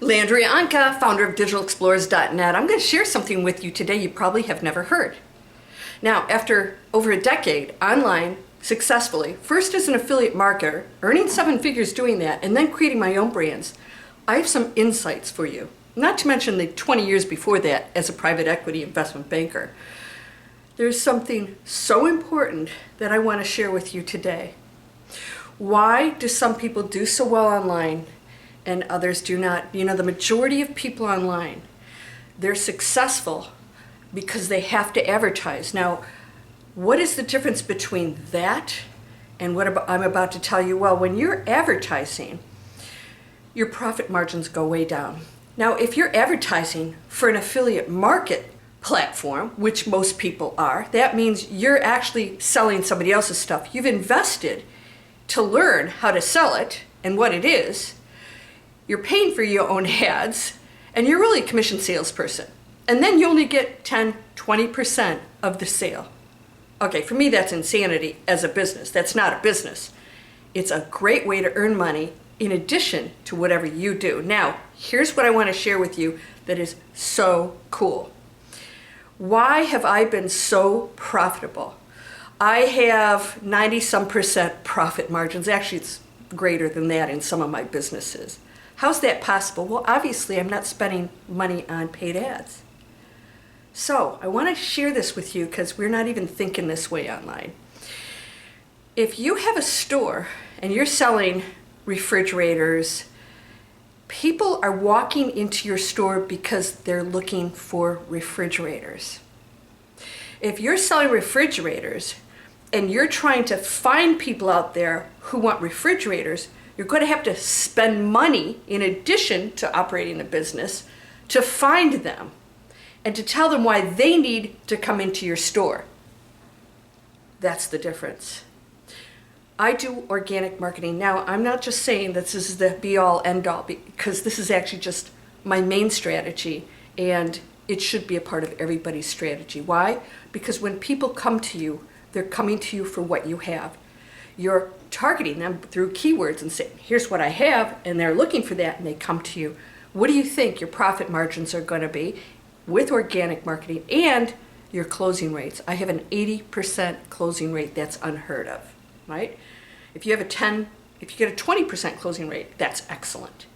Landria Anka, founder of DigitalExplorers.net. I'm going to share something with you today you probably have never heard. Now, after over a decade online, successfully, first as an affiliate marketer, earning 7 figures doing that, and then creating my own brands, I have some insights for you. Not to mention the 20 years before that as a private equity investment banker. There's something so important that I want to share with you today. Why do some people do so well online and others do not? You know, the majority of people online, they're successful because they have to advertise. Now, what is the difference between that and what I'm about to tell you? Well, when you're advertising, your profit margins go way down. Now, if you're advertising for an affiliate market platform, which most people are, that means you're actually selling somebody else's stuff. You've invested to learn how to sell it and what it is. You're paying for your own ads, and you're really a commission salesperson. And then you only get 10, 20% of the sale. Okay, for me, that's insanity as a business. That's not a business. It's a great way to earn money in addition to whatever you do. Now, here's what I want to share with you that is so cool. Why have I been so profitable? I have 90-some% profit margins. Actually, it's greater than that in some of my businesses. How's that possible? Well, obviously, I'm not spending money on paid ads. So I want to share this with you because we're not even thinking this way online. If you have a store and you're selling refrigerators, people are walking into your store because they're looking for refrigerators. If you're selling refrigerators and you're trying to find people out there who want refrigerators, you're going to have to spend money in addition to operating a business to find them and to tell them why they need to come into your store. That's the difference. I do organic marketing. Now, I'm not just saying this is the be-all, end-all, because this is actually just my main strategy, and it should be a part of everybody's strategy. Why? Because when people come to you, they're coming to you for what you have. You're targeting them through keywords and saying, here's what I have, and they're looking for that, and they come to you. What do you think your profit margins are going to be with organic marketing and your closing rates? I have an 80% closing rate. That's unheard of, right? If you get a 20% closing rate, that's excellent.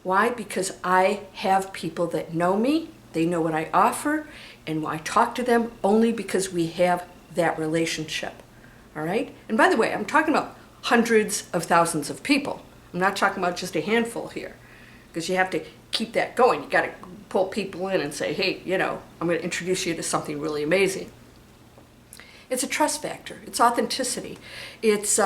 Why? Because I have people that know me, they know what I offer, and I talk to them only because we have that relationship, all right? And by the way, I'm talking about hundreds of thousands of people. I'm not talking about just a handful here, because you have to keep that going. You got to pull people in and say, hey, you know, I'm going to introduce you to something really amazing. It's a trust factor. It's authenticity. It's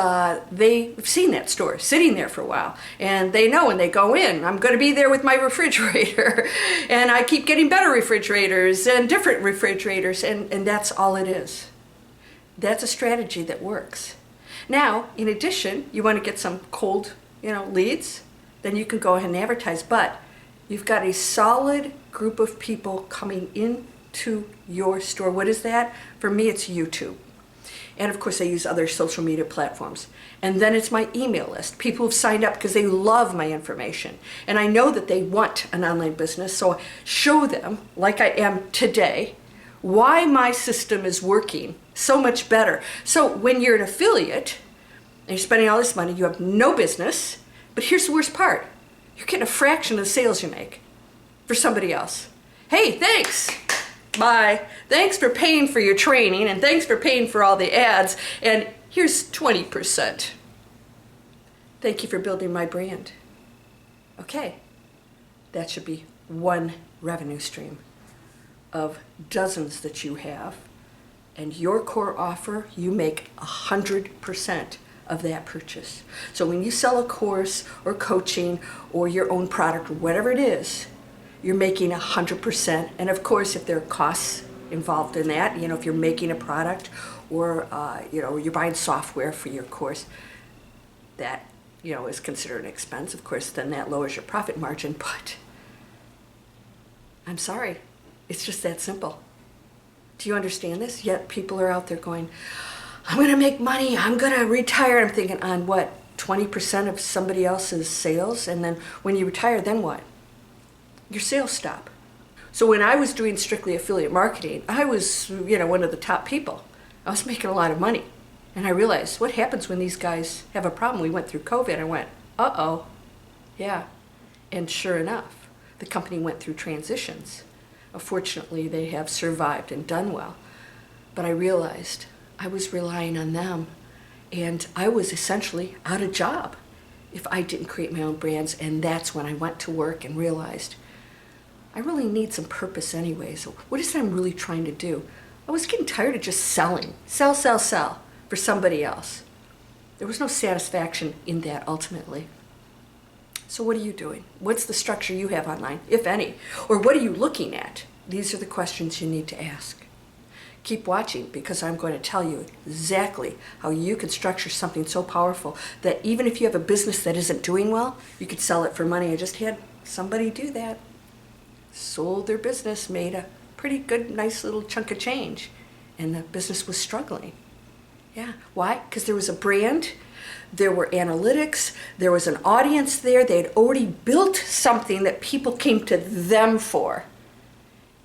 they've seen that store sitting there for a while, and they know when they go in, I'm going to be there with my refrigerator, and I keep getting better refrigerators and different refrigerators, and that's all it is. That's a strategy that works. Now, in addition, you want to get some cold, leads, then you can go ahead and advertise, but you've got a solid group of people coming into your store. What is that? For me, it's YouTube. And of course, I use other social media platforms. And then it's my email list. People have signed up because they love my information. And I know that they want an online business, so I show them, like I am today, why my system is working so much better. So when you're an affiliate and you're spending all this money, you have no business, but here's the worst part. You're getting a fraction of the sales you make for somebody else. Hey, thanks. Bye. Thanks for paying for your training, and thanks for paying for all the ads, and here's 20%. Thank you for building my brand. Okay, that should be one revenue stream of dozens that you have, and your core offer, you make 100% of that purchase. So when you sell a course or coaching or your own product or whatever it is, you're making 100%. And of course, if there are costs involved in that, if you're making a product or, you're buying software for your course, that, is considered an expense. Of course, then that lowers your profit margin, but I'm sorry, it's just that simple. Do you understand this? Yet people are out there going, I'm going to make money, I'm going to retire. I'm thinking, on what, 20% of somebody else's sales? And then when you retire, then what? your sales stop. So when I was doing strictly affiliate marketing, I was, one of the top people. I was making a lot of money. And I realized what happens when these guys have a problem. We went through COVID. I went, uh-oh, yeah. And sure enough, the company went through transitions. Fortunately, they have survived and done well. But I realized I was relying on them, and I was essentially out of job if I didn't create my own brands. And that's when I went to work and realized I really need some purpose anyway. So what is it I'm really trying to do? I was getting tired of just selling. Sell, sell, sell for somebody else. There was no satisfaction in that ultimately. So what are you doing? What's the structure you have online, if any? Or what are you looking at? These are the questions you need to ask. Keep watching, because I'm going to tell you exactly how you can structure something so powerful that even if you have a business that isn't doing well, you could sell it for money. I just had somebody do that. Sold their business, made a pretty good, nice little chunk of change, and the business was struggling. Yeah, why? Because there was a brand, there were analytics, there was an audience there. They had already built something that people came to them for.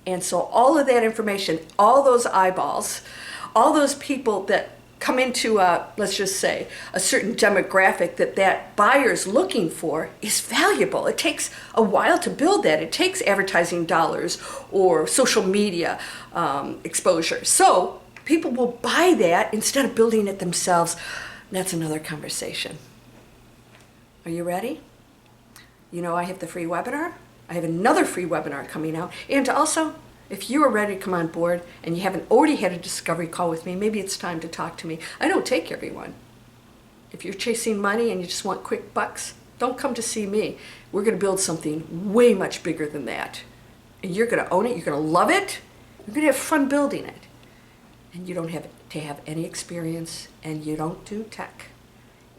And so all of that information, all those eyeballs, all those people that come into, let's just say, a certain demographic that buyer's looking for is valuable. It takes a while to build that. It takes advertising dollars or social media exposure. So people will buy that instead of building it themselves. That's another conversation. Are you ready? I have the free webinar. I have another free webinar coming out. And also, if you are ready to come on board and you haven't already had a discovery call with me, maybe it's time to talk to me. I don't take everyone. If you're chasing money and you just want quick bucks, don't come to see me. We're going to build something way much bigger than that. And you're going to own it. You're going to love it. You're going to have fun building it. And you don't have to have any experience, and you don't do tech.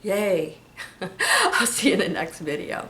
Yay. I'll see you in the next video.